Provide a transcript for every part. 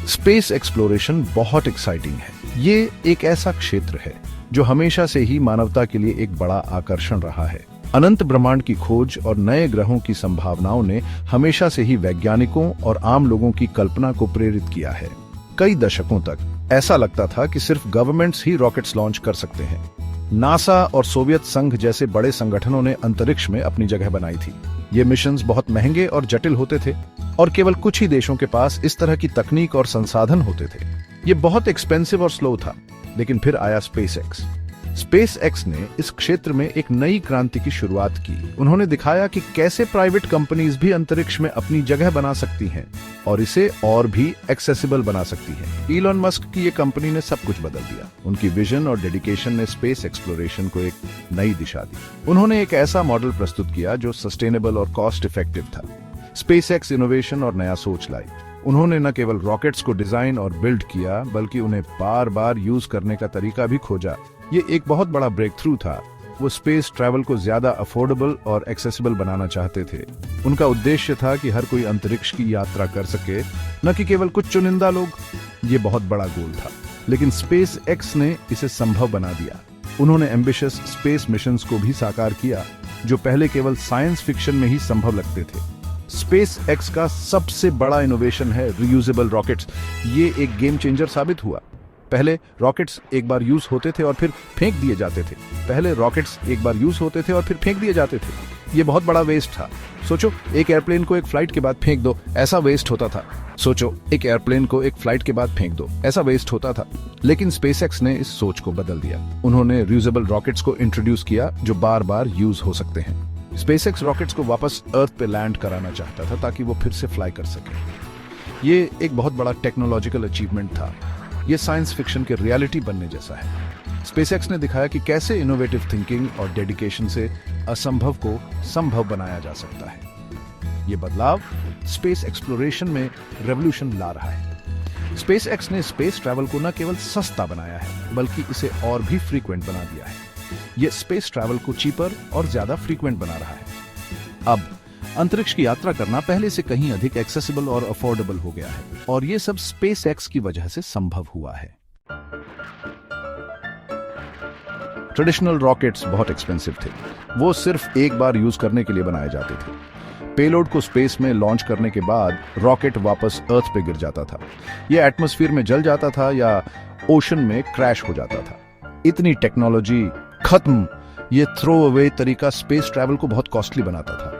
Space exploration बहुत exciting है। ये एक ऐसा क्षेत्र है जो हमेशा से ही मानवता के लिए एक बड़ा आकर्षण रहा है। अनंत ब्रह्मांड की खोज और नए ग्रहों की संभावनाओं ने हमेशा से ही वैज्ञानिकों और आम लोगों की कल्पना को प्रेरित किया है। कई दशकों तक ऐसा लगता था कि सिर्फ गवर्नमेंट्स ही रॉकेट्स लॉन्च कर सकते हैं। नासा और सोवियत संघ जैसे बड़े संगठनों ने अंतरिक्ष में अपनी जगह बनाई थी। ये मिशंस बहुत महंगे और जटिल होते थे और केवल कुछ ही देशों के पास इस तरह की तकनीक और संसाधन होते थे। ये बहुत एक्सपेंसिव और स्लो था। लेकिन फिर आया स्पेसएक्स। स्पेसएक्स ने इस क्षेत्र में एक नई क्रांति की शुरुआत की। उन्होंने दिखाया कि कैसे प्राइवेट कंपनीज भी अंतरिक्ष में अपनी जगह बना सकती हैं और इसे और भी एक्सेसिबल बना सकती हैं। इलॉन मस्क की ये कंपनी ने सब कुछ बदल दिया। उनकी विजन और डेडिकेशन ने स्पेस एक्सप्लोरेशन को एक नई दिशा दी। उन्होंने एक ऐसा मॉडल प्रस्तुत किया जो सस्टेनेबल और कॉस्ट इफेक्टिव था। स्पेसएक्स इनोवेशन और नया सोच लाई। उन्होंने न केवल रॉकेट्स को डिजाइन और बिल्ड किया, बल्कि उन्हें बार बार यूज करने का तरीका भी खोजा। ये एक बहुत बड़ा ब्रेक थ्रू था। वो स्पेस ट्रैवल को ज्यादा अफोर्डेबल और एक्सेसिबल बनाना चाहते थे। उनका उद्देश्य था कि हर कोई अंतरिक्ष की यात्रा कर सके, न कि केवल कुछ चुनिंदा लोग। ये बहुत बड़ा गोल था, लेकिन स्पेस एक्स ने इसे संभव बना दिया। उन्होंने एम्बिशियस स्पेस मिशंस को भी साकार किया, जो पहले केवल साइंस फिक्शन में ही संभव लगते थे। स्पेस एक्स का सबसे बड़ा इनोवेशन है रियूजेबल रॉकेट्स। ये एक गेम चेंजर साबित हुआ। पहले रॉकेट्स एक बार यूज होते थे और फिर फेंक दिए जाते थे। ये बहुत बड़ा वेस्ट था। सोचो, एक एयरप्लेन को एक फ्लाइट के बाद फेंक दो, ऐसा वेस्ट होता था। लेकिन स्पेसएक्स ने इस सोच को बदल दिया। उन्होंने रियूजेबल रॉकेट्स को इंट्रोड्यूस किया जो बार बार यूज हो सकते हैं। स्पेसएक्स रॉकेट्स को वापस अर्थ पे लैंड कराना चाहता था ताकि वो फिर से फ्लाई कर सके। ये एक बहुत बड़ा टेक्नोलॉजिकल अचीवमेंट था। ये साइंस फिक्शन के रियलिटी बनने जैसा है। स्पेसएक्स ने दिखाया कि कैसे इनोवेटिव थिंकिंग और डेडिकेशन से असंभव को संभव बनाया जा सकता है। ये बदलाव स्पेस एक्सप्लोरेशन में रेवोल्यूशन ला रहा है। स्पेसएक्स ने स्पेस ट्रैवल को न केवल सस्ता बनाया है, बल्कि इसे और भी फ्रीक्वेंट बना दिया है। ये स्पेस ट्रैवल को चीपर और ज्यादा फ्रीक्वेंट बना रहा है। अब अंतरिक्ष की यात्रा करना पहले से कहीं अधिक एक्सेसिबल और अफोर्डेबल हो गया है, और ये सब स्पेसएक्स की वजह से संभव हुआ है। ट्रेडिशनल रॉकेट्स बहुत एक्सपेंसिव थे। वो सिर्फ एक बार यूज करने के लिए बनाए जाते थे। पेलोड को स्पेस में लॉन्च करने के बाद रॉकेट वापस अर्थ पे गिर जाता था। ये एटमॉस्फेयर में जल जाता था या ओशन में क्रैश हो जाता था। इतनी टेक्नोलॉजी खत्म। ये थ्रो अवे तरीका स्पेस ट्रैवल को बहुत कॉस्टली बनाता था।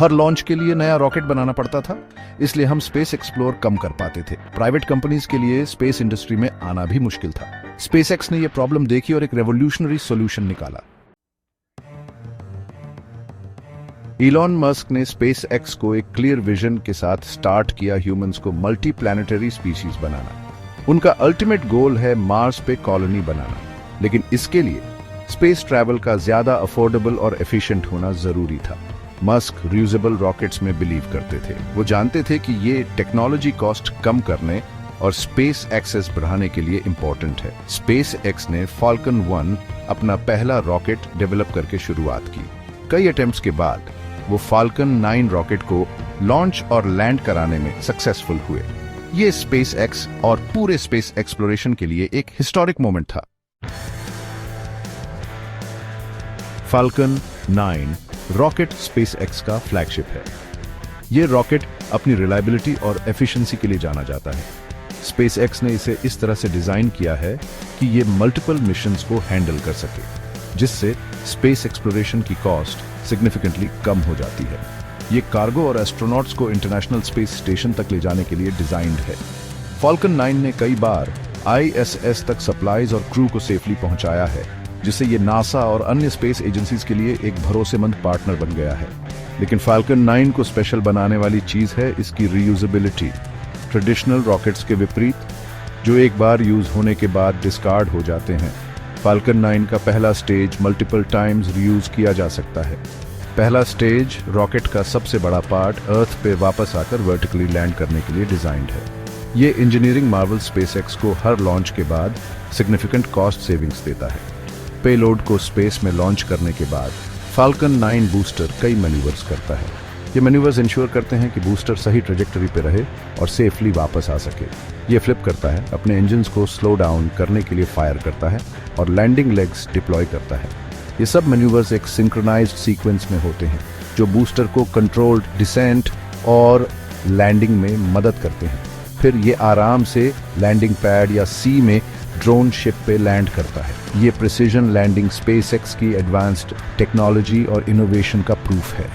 हर लॉन्च के लिए नया रॉकेट बनाना पड़ता था, इसलिए हम स्पेस एक्सप्लोर कम कर पाते थे। प्राइवेट कंपनीज के लिए स्पेस इंडस्ट्री में आना भी मुश्किल था। स्पेसएक्स ने यह प्रॉब्लम देखी और एक रेवोल्यूशनरी सॉल्यूशन निकाला। इलॉन मस्क ने स्पेसएक्स को एक क्लियर विजन के साथ स्टार्ट किया ह्यूमंस को मल्टी प्लैनेटरी स्पीशीज बनाना। उनका अल्टीमेट गोल है मार्स पे कॉलोनी बनाना, लेकिन इसके लिए स्पेस ट्रैवल का ज्यादा अफोर्डेबल और एफिशिएंट होना जरूरी था। मस्क रियूजेबल रॉकेट्स में बिलीव करते थे। वो जानते थे कि ये टेक्नोलॉजी कॉस्ट कम करने और स्पेस एक्सेस बढ़ाने के लिए इंपॉर्टेंट है। स्पेसएक्स ने फाल्कन 1 अपना पहला रॉकेट डेवलप करके शुरुआत की। कई अटेम्प्ट्स के बाद वो फाल्कन 9 रॉकेट को लॉन्च और लैंड कराने में सक्सेसफुल हुए। ये स्पेसएक्स और पूरे स्पेस एक्सप्लोरेशन के लिए एक हिस्टोरिक मोमेंट था। फाल्कन 9 रॉकेट स्पेसएक्स का फ्लैगशिप है। यह रॉकेट अपनी रिलायबिलिटी और एफिशिएंसी के लिए जाना जाता है। स्पेसएक्स ने इसे इस तरह से डिजाइन किया है कि यह मल्टीपल मिशंस को हैंडल कर सके, जिससे स्पेस एक्सप्लोरेशन की कॉस्ट सिग्निफिकेंटली कम हो जाती है। ये कार्गो और एस्ट्रोनॉट्स को इंटरनेशनल स्पेस स्टेशन तक ले जाने के लिए डिजाइंड है। फाल्कन 9 ने कई बार आईएसएस तक सप्लाईज और क्रू को सेफली पहुंचाया है, जिससे ये नासा और अन्य स्पेस एजेंसीज के लिए एक भरोसेमंद पार्टनर बन गया है। लेकिन फाल्कन 9 को स्पेशल बनाने वाली चीज है इसकी रीयूजेबिलिटी। ट्रेडिशनल रॉकेट्स के विपरीत, जो एक बार यूज होने के बाद डिस्कार्ड हो जाते हैं, फाल्कन 9 का पहला स्टेज मल्टीपल टाइम्स रीयूज किया जा सकता है। पहला स्टेज रॉकेट का सबसे बड़ा पार्ट अर्थ पे वापस आकर वर्टिकली लैंड करने के लिए डिजाइंड है। ये इंजीनियरिंग मार्वल स्पेसएक्स को हर लॉन्च के बाद सिग्निफिकेंट कॉस्ट सेविंग्स देता है। पेलोड को स्पेस में लॉन्च करने के बाद फाल्कन 9 बूस्टर कई मैन्यूवर्स करता है। ये मैन्यूवर्स इंश्योर करते हैं कि बूस्टर सही ट्रेजेक्टरी पे रहे और सेफली वापस आ सके। ये फ्लिप करता है, अपने इंजन्स को स्लो डाउन करने के लिए फायर करता है और लैंडिंग लेग्स डिप्लॉय करता है। ये सब मैन्यूवर्स एक सिंक्रोनाइज्ड सीक्वेंस में होते हैं जो बूस्टर को कंट्रोल्ड डिसेंट और लैंडिंग में मदद करते हैं। फिर ये आराम से लैंडिंग पैड या सी में ड्रोन शिप पे लैंड करता है। ये प्रिसीजन लैंडिंग स्पेसएक्स की एडवांस्ड टेक्नोलॉजी और इनोवेशन का प्रूफ है।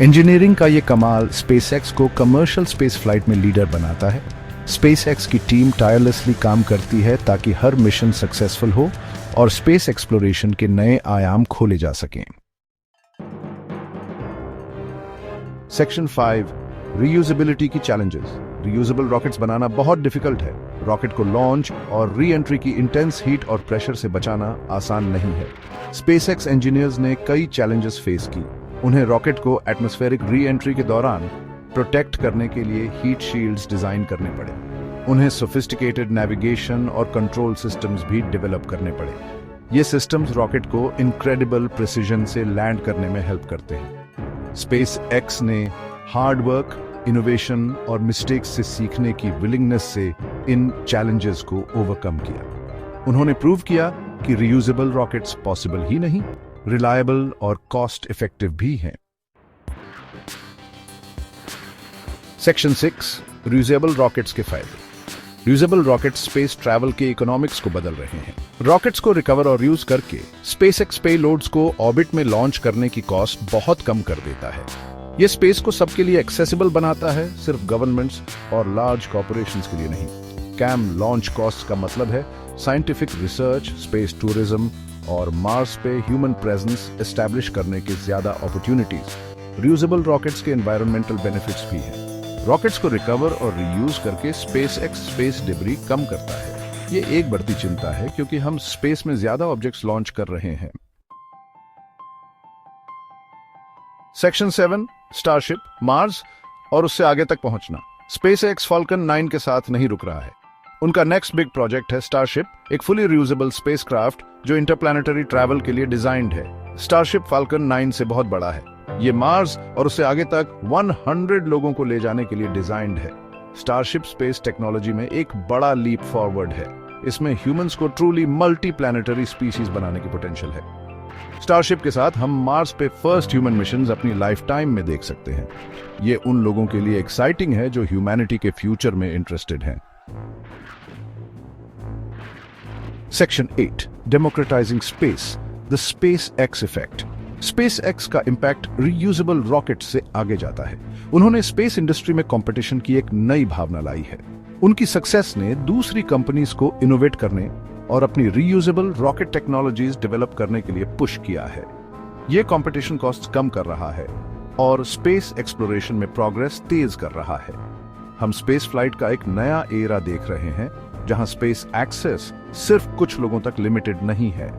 इंजीनियरिंग का ये कमाल स्पेसएक्स को कमर्शियल स्पेस फ्लाइट में लीडर बनाता है। स्पेसएक्स की टीम टायरलेसली काम करती है ताकि हर मिशन सक्सेसफुल हो और स्पेस एक्सप्लोरेशन के नए आयाम खोले जा सकें। सेक्शन 5 रीयूजेबिलिटी की चैलेंजेस। रीयूजेबल रॉकेट्स बनाना बहुत डिफिकल्ट है। रॉकेट को लॉन्च और री एंट्री की इंटेंस हीट और प्रेशर से बचाना आसान नहीं है। स्पेसएक्स इंजीनियर्स ने कई चैलेंजेस फेस की। उन्हें रॉकेट को एटमॉस्फेरिक री एंट्री के दौरान प्रोटेक्ट करने के लिए हीट शील्ड्स डिजाइन करने पड़े। उन्हें सोफिस्टिकेटेड नेविगेशन और कंट्रोल सिस्टम्स भी डेवलप करने पड़े। ये सिस्टम्स रॉकेट को इनक्रेडिबल प्रिसीजन से लैंड करने में हेल्प करते हैं। स्पेसएक्स ने हार्ड वर्क, इनोवेशन और मिस्टेक्स से सीखने की विलिंगनेस से इन चैलेंजेस को ओवरकम किया। उन्होंने प्रूव किया कि रीयूजेबल रॉकेट्स पॉसिबल ही नहीं, रिलायबल और कॉस्ट इफेक्टिव भी हैं। सेक्शन 6 रीयूजेबल रॉकेट्स के फायदे। रीयूजेबल रॉकेट्स स्पेस ट्रैवल के इकोनॉमिक्स को बदल रहे हैं। रॉकेट्स को रिकवर और यूज करके स्पेसएक्स पेलोड्स को ऑर्बिट में लॉन्च करने की कॉस्ट बहुत कम कर देता है। यह स्पेस को सबके लिए एक्सेसिबल बनाता है, सिर्फ गवर्नमेंट्स और लार्ज कॉर्पोरेशंस के लिए नहीं। कैम लॉन्च कॉस्ट का मतलब है साइंटिफिक रिसर्च, स्पेस टूरिज्म और मार्स पे ह्यूमन प्रेजेंस एस्टैब्लिश करने की ज्यादा अपॉर्चुनिटीज। रीयूजेबल रॉकेट्स के एनवायरमेंटल बेनिफिट्स भी हैं। रॉकेट्स को रिकवर और रीयूज करके स्पेसएक्स स्पेस डिब्री कम करता है। ये एक बढ़ती चिंता है क्योंकि हम स्पेस में ज्यादा ऑब्जेक्ट्स लॉन्च कर रहे हैं। सेक्शन 7 स्टारशिप, मार्स और उससे आगे तक पहुंचना। स्पेसएक्स फाल्कन 9 के साथ नहीं रुक रहा है। उनका नेक्स्ट बिग प्रोजेक्ट है स्टारशिप, एक फुली रियूजेबल स्पेसक्राफ्ट जो इंटरप्लैनेटरी ट्रैवल के लिए डिजाइंड है। स्टारशिप फाल्कन 9 से बहुत बड़ा है। ये मार्स और उससे आगे तक 100 लोगों को ले जाने के लिए डिजाइंड है। स्टारशिप स्पेस टेक्नोलॉजी में एक बड़ा लीप फॉरवर्ड है। इसमें ह्यूमंस को ट्रूली मल्टी प्लैनेटरी स्पीशीज बनाने की पोटेंशियल है। स्टारशिप के साथ हम मार्स पे फर्स्ट ह्यूमन मिशंस अपनी लाइफ टाइम में देख सकते हैं। ये उन लोगों के लिए एक्साइटिंग है जो ह्यूमैनिटी के फ्यूचर में इंटरेस्टेड हैं। Section 8 democratizing space, the SpaceX effect. SpaceX का इंपैक्ट रीयूजेबल रॉकेट से आगे जाता है। उन्होंने स्पेस इंडस्ट्री में कंपटीशन की एक नई भावना लाई है। उनकी सक्सेस ने दूसरी कंपनीज को इनोवेट करने और अपनी रीयूजेबल रॉकेट टेक्नोलॉजीज डेवलप करने के लिए पुश किया है। यह कंपटीशन कॉस्ट कम कर रहा है और स्पेस एक्सप्लोरेशन में प्रोग्रेस तेज कर रहा है। हम स्पेस फ्लाइट का एक नया एरा देख रहे हैं जहां स्पेस एक्सेस सिर्फ कुछ लोगों तक लिमिटेड नहीं है।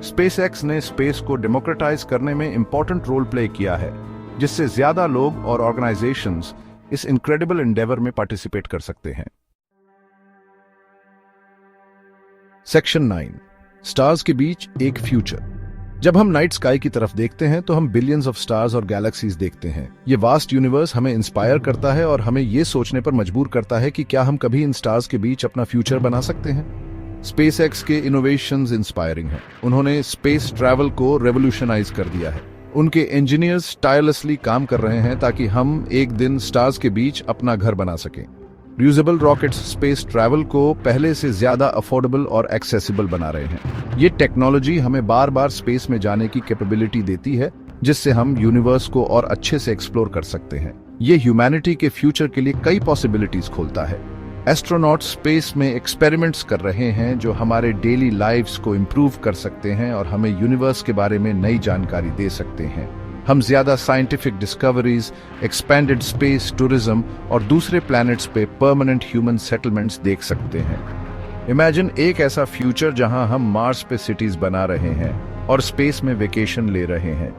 स्पेसएक्स ने स्पेस को डेमोक्रेटाइज करने में इंपॉर्टेंट रोल प्ले किया है, जिससे ज्यादा लोग और ऑर्गेनाइजेशंस इस इनक्रेडिबल एंडेवर में पार्टिसिपेट कर सकते हैं। सेक्शन 9 स्टार्स के बीच एक फ्यूचर। जब हम नाइट स्काई की तरफ देखते हैं तो हम बिलियंस ऑफ स्टार्स और गैलेक्सीज देखते हैं। ये वास्ट यूनिवर्स हमें इंस्पायर करता है और हमें ये सोचने पर मजबूर करता है कि क्या हम कभी इन स्टार्स के बीच अपना फ्यूचर बना सकते हैं। स्पेसएक्स के इनोवेशंस इंस्पायरिंग हैं। उन्होंने स्पेस ट्रैवल को रेवोल्यूशनाइज कर दिया है। उनके इंजीनियर्स टायरलेसली काम कर रहे हैं ताकि हम एक दिन स्टार्स के बीच अपना घर बना सकें। रियूजेबल रॉकेट्स स्पेस ट्रैवल को पहले से ज्यादा अफोर्डेबल और एक्सेसिबल बना रहे हैं। ये टेक्नोलॉजी हमें बार बार स्पेस में जाने की कैपेबिलिटी देती है, जिससे हम यूनिवर्स को और अच्छे से एक्सप्लोर कर सकते हैं। ये ह्यूमैनिटी के फ्यूचर के लिए कई पॉसिबिलिटीज खोलता है। एस्ट्रोनॉट स्पेस में एक्सपेरिमेंट्स कर रहे हैं जो हमारे डेली लाइव्स को इम्प्रूव कर सकते हैं और हमें यूनिवर्स के बारे में नई जानकारी दे सकते हैं। हम ज्यादा scientific discoveries, expanded space tourism और दूसरे प्लैनेट्स पे परमानेंट ह्यूमन सेटलमेंट्स देख सकते हैं। इमेजिन एक ऐसा फ्यूचर जहां हम मार्स पे सिटीज बना रहे हैं और स्पेस में वेकेशन ले रहे हैं।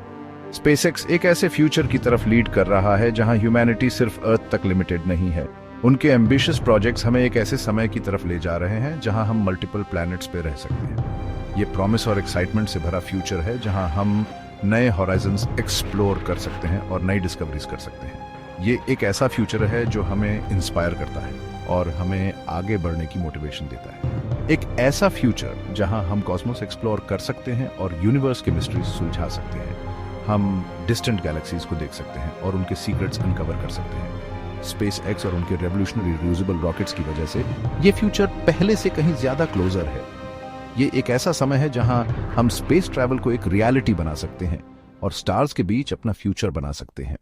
स्पेसएक्स एक ऐसे फ्यूचर की तरफ लीड कर रहा है जहां ह्यूमैनिटी सिर्फ अर्थ तक लिमिटेड नहीं है। उनके एम्बिशियस प्रोजेक्ट्स हमें एक ऐसे समय की तरफ ले जा रहे हैं जहां हम मल्टीपल प्लैनेट्स पे रह सकते हैं। ये प्रॉमिस और एक्साइटमेंट से भरा फ्यूचर है जहां हम नए हॉराइजन्स एक्सप्लोर कर सकते हैं और नई डिस्कवरीज कर सकते हैं। ये एक ऐसा फ्यूचर है जो हमें इंस्पायर करता है और हमें आगे बढ़ने की मोटिवेशन देता है। एक ऐसा फ्यूचर जहां हम कॉस्मोस एक्सप्लोर कर सकते हैं और यूनिवर्स के मिस्ट्रीज सुलझा सकते हैं। हम डिस्टेंट गैलेक्सीज को देख सकते हैं और उनके सीक्रेट्स अनकवर कर सकते हैं। स्पेस एक्स और उनके रेवोल्यूशनरी रियूजेबल रॉकेट्स की वजह से ये फ्यूचर पहले से कहीं ज्यादा क्लोजर है। ये एक ऐसा समय है जहां हम स्पेस ट्रैवल को एक रियलिटी बना सकते हैं और स्टार्स के बीच अपना फ्यूचर बना सकते हैं।